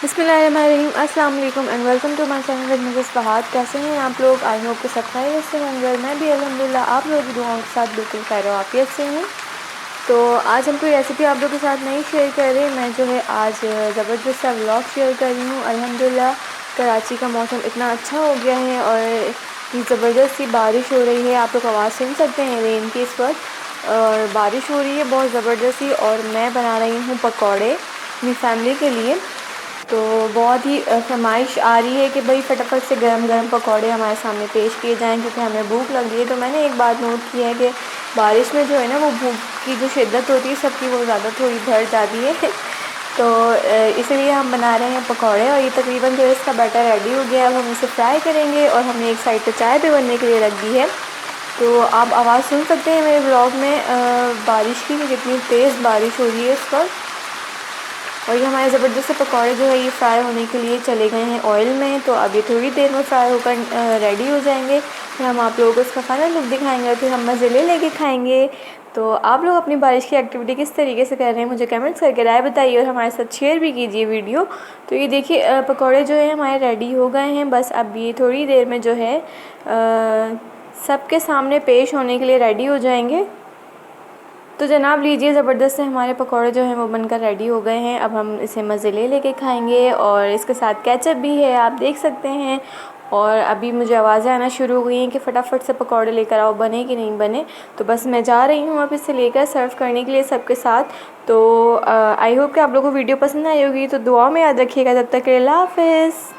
बिस्मिल्लाहिर्रहमानिर्रहीम, अस्सलाम वालेकुम and welcome to my channel with Mrs Fahad. कैसे हैं आप लोग? आई होप कि सब खैरियत से होंगे। मैं भी अल्हम्दुलिल्लाह आप लोगों की दुआओं के साथ बिल्कुल खैर आफियत से हूँ। तो आज हम कोई रेसिपी आप लोगों के साथ नहीं शेयर कर रहे। मैं जो है आज ज़बरदस्त सा व्लॉग शेयर कर रही हूँ। अल्हम्दुलिल्लाह कराची का मौसम इतना अच्छा हो गया है और ज़बरदस्त सी बारिश हो रही है। आप लोग आवाज़ सुन सकते हैं रेन की इस वक्त, और बारिश हो रही है बहुत ज़बरदस्त सी। और मैं बना रही हूँ पकौड़े अपनी फैमिली के लिए। तो बहुत ही फरमाइश आ रही है कि भाई फटाफट से गरम गरम पकौड़े हमारे सामने पेश किए जाएँ, क्योंकि हमें भूख लग रही है। तो मैंने एक बात नोट की है कि बारिश में जो है ना वो भूख की जो शिद्दत होती है सबकी वो ज़्यादा थोड़ी बढ़ जाती है तो इसीलिए हम बना रहे हैं पकौड़े। और ये तकरीबन जो इसका बैटर रेडी हो गया है, अब हम इसे फ्राई करेंगे। और हमने एक साइड पर चाय भी बनने के लिए रख दी है। तो आप आवाज़ सुन सकते हैं मेरे ब्लॉग में बारिश की, कितनी तेज़ बारिश हो रही है इस वक्त। और ये हमारे ज़बरदस्त से पकौड़े जो है ये फ्राई होने के लिए चले गए हैं ऑयल में। तो अभी थोड़ी देर में फ्राई होकर रेडी हो जाएंगे। फिर हम आप लोगों को इसका फाइनल लुक दिखाएंगे, फिर हम मज़े लेके खाएंगे। तो आप लोग अपनी बारिश की एक्टिविटी किस तरीके से कर रहे हैं मुझे कमेंट्स करके राय बताइए, और हमारे साथ शेयर भी कीजिए वीडियो। तो ये देखिए पकौड़े जो है हमारे रेडी हो गए हैं। बस अब ये थोड़ी देर में जो है सबके सामने पेश होने के लिए रेडी हो जाएंगे। तो जनाब लीजिए, ज़बरदस्त से हमारे पकौड़े जो हैं वो बनकर रेडी हो गए हैं। अब हम इसे मज़े लेके खाएंगे, और इसके साथ केचप भी है, आप देख सकते हैं। और अभी मुझे आवाज़ें आना शुरू हो गई हैं कि फ़टाफट से पकौड़े लेकर आओ, बने कि नहीं बने। तो बस मैं जा रही हूँ अब इसे लेकर सर्व करने के लिए सबके साथ। तो आई होप कि आप लोगों को वीडियो पसंद आई होगी। तो दुआ में याद रखिएगा। तब तक के लिए अल्लाह हाफ़िज़।